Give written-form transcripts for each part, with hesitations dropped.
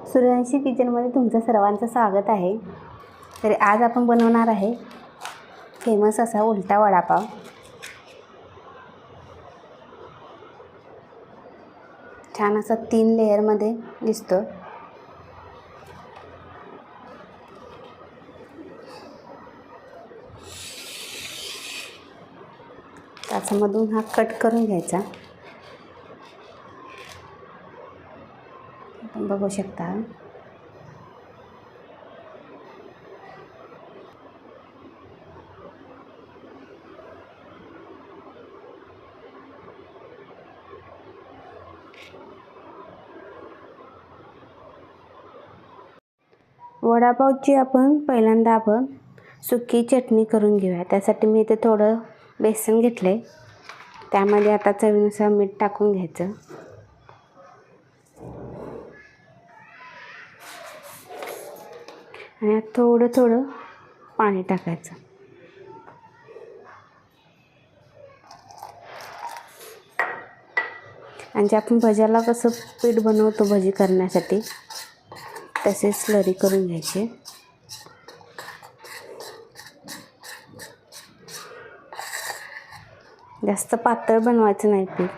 सूर्यवंशी किचनमध्ये तुमचं सर्वांचं स्वागत आहे. तर आज आपण बनवणार आहे फेमस असा उलटा वडापाव. छान असा 3 लेयरमध्ये दिसतो. त्याच्यामधून हा कट करून घ्यायचा. आपण बघू शकता. वडापावची पहिल्यांदा सुकी चटणी करून घेऊया. त्यासाठी मी इथे थोडं बेसन घेतले. त्यामध्ये आता चवीनुसार मीठ टाकून घ्यायचं. आणि थोडं थोडं पाणी टाकायचं. आणि जे आपण भज्याला कसं पीठ बनवतो भजी करण्यासाठी, तसे स्लरी करून घ्यायचे. जास्त पातळ बनवायचं नाही पीठ.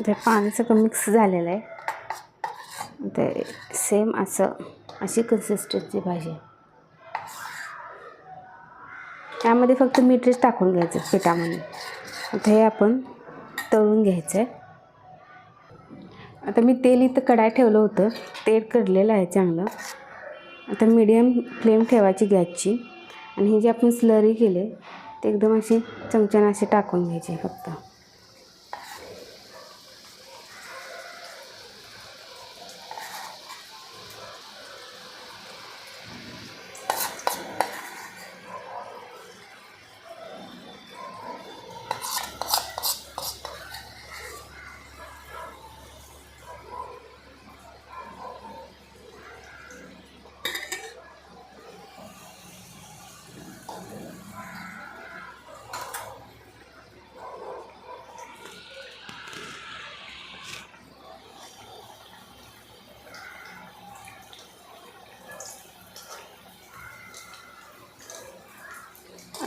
ते पाणी सगळं मिक्स झालेलं आहे. ते सेम अशी कन्सिस्टन्सी पाहिजे. त्यामध्ये फक्त मीठच टाकून घ्यायचं पिठामध्ये. आता हे आपण तळून घ्यायचं आहे. आता मी तेल इथं कढाई ठेवलं होतं. तेल कडलेलं आहे चांगलं. आता मीडियम फ्लेम ठेवायची गॅसची. आणि हे जे आपण स्लरी केले ते एकदम असे चमच्याने असे टाकून घ्यायचे फक्त.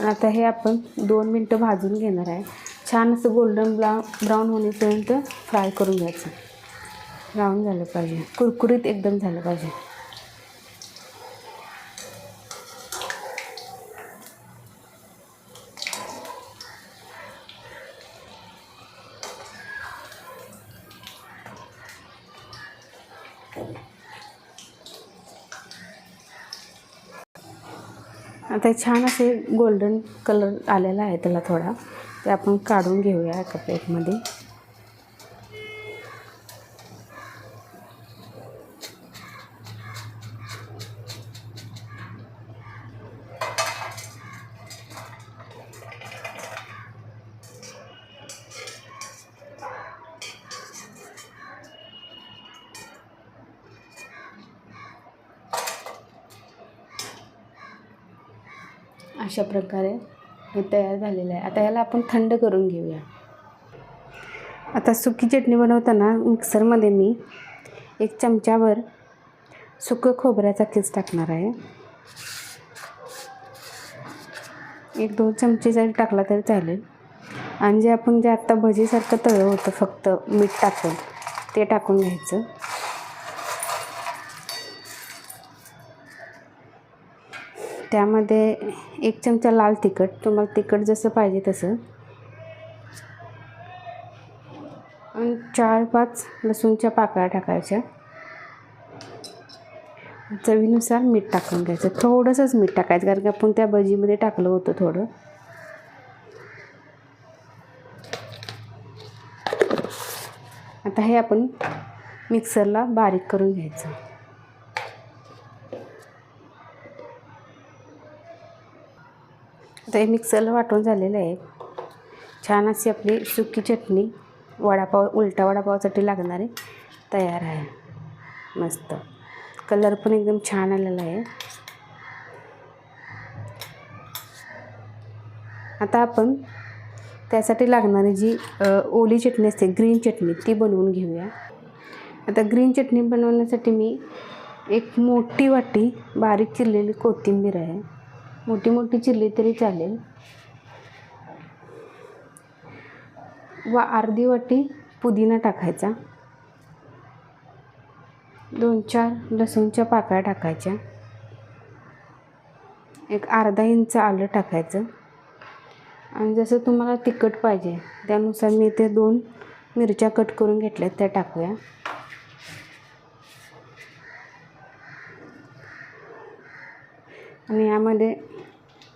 आता हे आपण 2 मिनटं भाजून घेणार आहे. छान असं गोल्डन ब्राऊन होण्यापर्यंत फ्राय करून घ्यायचं. ब्राऊन झालं पाहिजे, कुरकुरीत एकदम झालं पाहिजे. आता छान असे गोल्डन कलर आलेला आहे त्याला थोडा. ते आपण काढून घेऊया एका प्लेटमध्ये. अशा प्रकारे हे तयार झालेलं आहे. आता याला आपण थंड करून घेऊया. आता सुकी चटणी बनवताना मिक्सरमध्ये मी 1 चमचाभर सुकं खोबऱ्याचा किस टाकणार आहे. 1-2 चमचे जरी टाकला तरी चालेल. आणि जे आपण आत्ता भजीसारखं तळलं होतं फक्त मीठ टाकून, ते टाकून घ्यायचं. त्यामध्ये 1 चमचा लाल तिखट, तुम्हाला तिखट जसं पाहिजे तसं. आणि 4-5 लसूणच्या पाकळ्या टाकायच्या. चवीनुसार मीठ टाकून घ्यायचं. थोडंसंच मीठ टाकायचं कारण की आपण त्या भजीमध्ये टाकलं होतं थोडं. आता हे आपण मिक्सरला बारीक करून घ्यायचं. आता हे मिक्सरला वाटून झालेलं आहे. छान अशी आपली सुकी चटणी वडापाव उलटा वडापावासाठी लागणारी तयार आहे. मस्त कलर पण एकदम छान आलेला आहे. आता आपण त्यासाठी लागणारी जी ओली चटणी असते ग्रीन चटणी ती बनवून घेऊया. आता ग्रीन चटणी बनवण्यासाठी मी एक मोठी वाटी बारीक चिरलेली कोथिंबीर आहे. मोठी मोठी चिरली तरी चालेल. अर्धी वाटी पुदिना टाकायचा. 2-4 लसूणच्या पाकळ्या टाकायच्या. एक अर्धा इंच आलं टाकायचं. आणि जसं तुम्हाला तिखट पाहिजे त्यानुसार मी इथे 2 मिरच्या कट करून घेतल्यात त्या टाकूया. आणि यामध्ये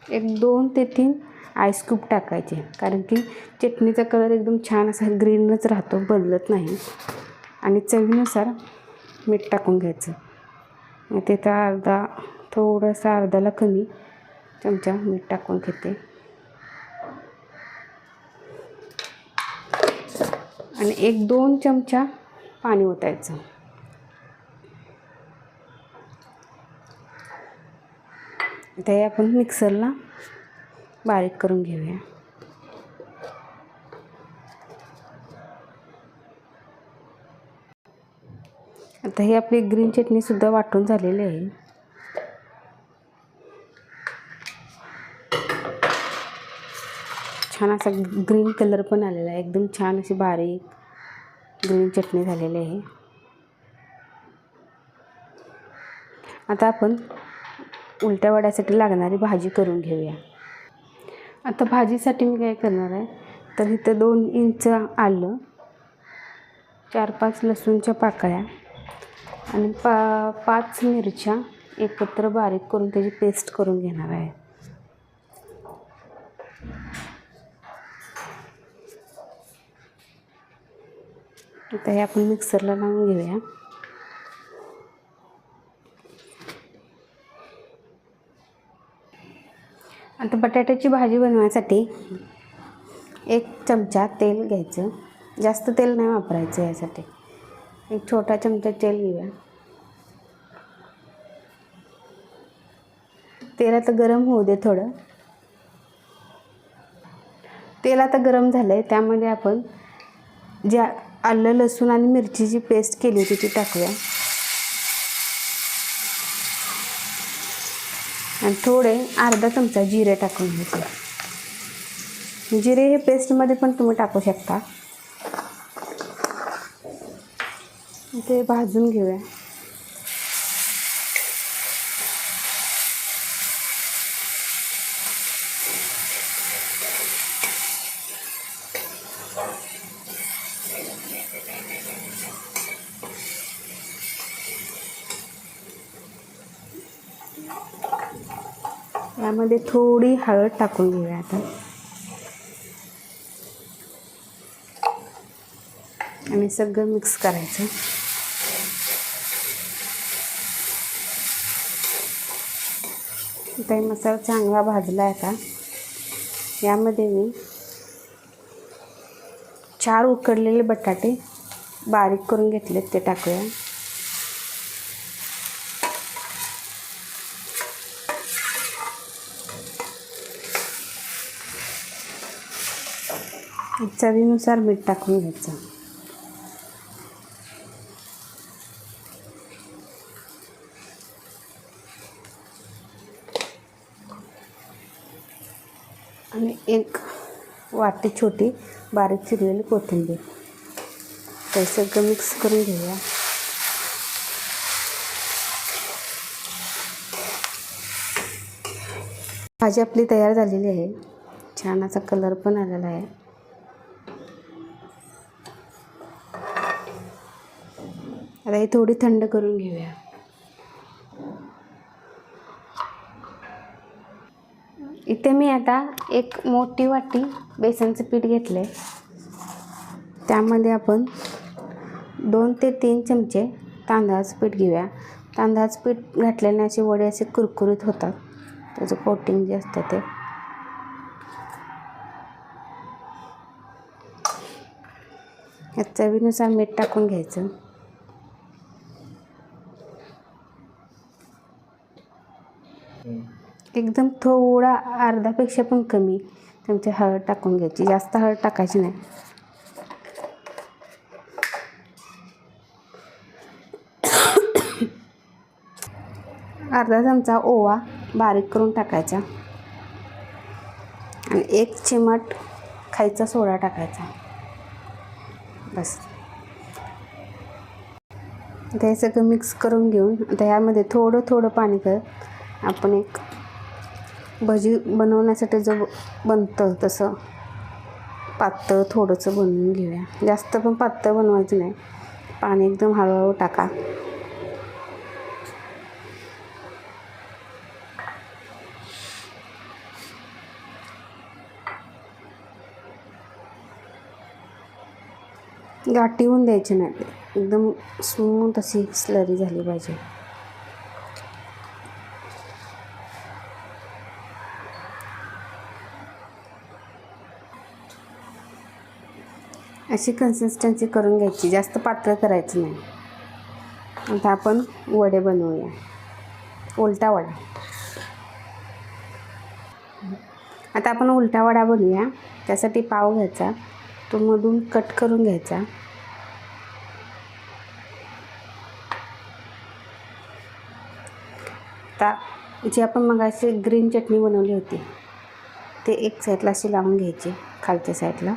एक 2 ते 3 आईस क्यूब टाकायचे, कारण की चटणीचा कलर एकदम छान असा ग्रीनच राहतो, बदलत नाही. आणि चवीनुसार मीठ टाकून घ्यायचं. मग तिथं थोडंसं अर्ध्याला कमी चमचा मीठ टाकून घेते. आणि 1-2 चमचा पाणी ओतायचं. ते आपण मिक्सरला बारीक करून घेऊया. आता ही आपली ग्रीन चटणी सुद्धा वाटून झालेली आहे. छान असा ग्रीन कलर पण आलेला आहे. एकदम छान अशी बारीक ग्रीन चटणी झालेली आहे. आता आपण उलट्या वड्यासाठी लागणारी भाजी करून घेऊया. आता भाजीसाठी मी काय करणार आहे तर इथं 2 इंच आलं, 4-5 लसूणच्या पाकळ्या आणि 5 मिरच्या एकत्र बारीक करून त्याची पेस्ट करून घेणार आहे. आता हे आपण मिक्सरला लावून घेऊया. आता बटाट्याची भाजी बनवण्यासाठी 1 चमचा तेल घ्यायचं. जास्त तेल नाही वापरायचं यासाठी. एक छोटा चमचा तेल घेऊया. तेल आता गरम होऊ दे थोडं. तेल आता गरम झालं आहे. त्यामध्ये आपण ज्या आलं लसूण आणि मिरचीची पेस्ट केली होती ती टाकूया. आणि थोडे अर्धा चमचा जिरे टाकून घ्यायचे. जिरे हे पेस्टमध्ये पण तुम्ही टाकू शकता. ते भाजून घेऊया. यामध्ये थोडी हळद टाकून घेऊया आता. आणि सगळं मिक्स करायचं. आता मसाला चांगला भाजला आहे. आता यामध्ये मी 4 उकडलेले बटाटे बारीक करून घेतलेत ते टाकूया. चवीनुसार मीठ टाकून घ्यायचं. आणि 1 वाटी छोटी बारीक चिरलेली कोथिंबीर. ते सगळं मिक्स करून घेऊया. भाजी आपली तयार झालेली आहे. छान असा कलर पण आलेला आहे. आता ही थोडी थंड करून घेऊया. इथे मी आता 1 मोठी वाटी बेसनचं पीठ घेतले. त्यामध्ये आपण 2 ते 3 चमचे तांदळाचं पीठ घेऊया. तांदळाचं पीठ घातल्याने असे वडे असे कुरकुरीत होतात. त्याचं कोटिंग जे असतं ते. यात चवीनुसार मीठ टाकून घ्यायचं. एकदम थोडा अर्धापेक्षा पण कमी चमचे हळद टाकून घ्यायची. जास्त हळद टाकायची नाही. अर्धा चमचा ओवा बारीक करून टाकायचा आणि 1 चिमट खायचा सोडा टाकायचा. बस. आता हे सगळं मिक्स करून घेऊन आता यामध्ये थोडं थोडं पाणी करत आपण एक भजी बनवण्यासाठी जो बनतं तसं पातळ थोडंसं बनवून घेऊया. जास्त पण पातळ बनवायचं नाही. पाणी एकदम हळूहळू टाका. गाठी होऊन द्यायची नाही. एकदम स्मूथ अशी स्लरी झाली पाहिजे. अशी कन्सिस्टन्सी करून घ्यायची. जास्त पातळ करायचं नाही. आता आपण वडे बनवूया. उलटा वडा. आता आपण उलटा वडा बनवूया. त्यासाठी पाव घ्यायचा. तो मधून कट करून घ्यायचा. आता जी आपण मगाशी ग्रीन चटणी बनवली होती ते एक साईडला अशी लावून घ्यायची. खालच्या साईडला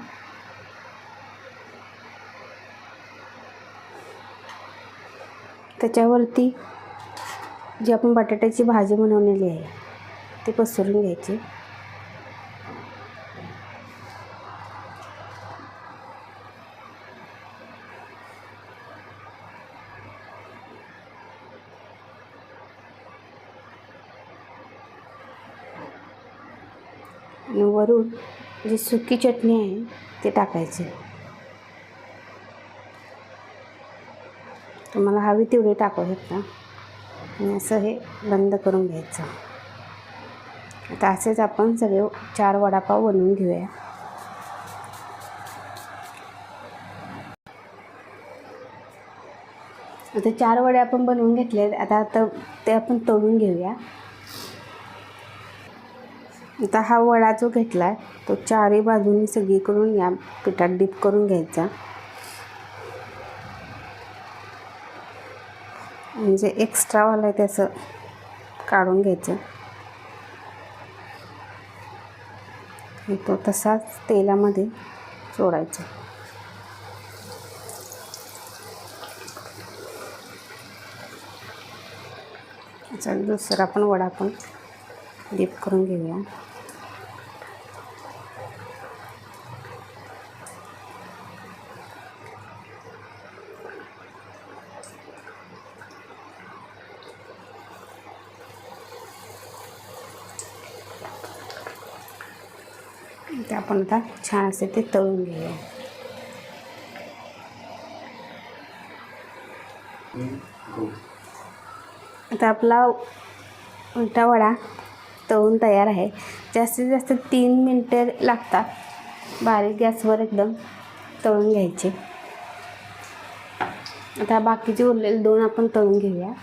त्याच्यावरती जी आपण बटाट्याची भाजी बनवलेली आहे ती पसरून घ्यायची. आणि वरून जी सुकी चटणी आहे ती टाकायची. तुम्हाला हवी तेवढी टाकू शकता. आणि असं हे बंद करून घ्यायचं. आता असेच आपण सगळे 4 वडापाव बनवून घेऊया. आता 4 वडे आपण बनवून घेतले. आता ते आपण तळून घेऊया. आता हा वडा जो घेतला आहे तो 4ही बाजूंनी सगळीकडून या पिठात डीप करून घ्यायचा. म्हणजे एक्स्ट्रावाला आहे त्याचं काढून घ्यायचं. तो तसाच तेलामध्ये सोडायचा. चल दुसरा पण वडा आपण डीप करून घेऊया. ते आपण आता छान असे ते तळून घेऊया. आता आपला उलटा वडा तळून तयार आहे. जास्तीत जास्त 3 मिनटे लागतात. बारीक गॅसवर एकदम तळून घ्यायचे. आता बाकीचे उरलेले 2 आपण तळून घेऊया.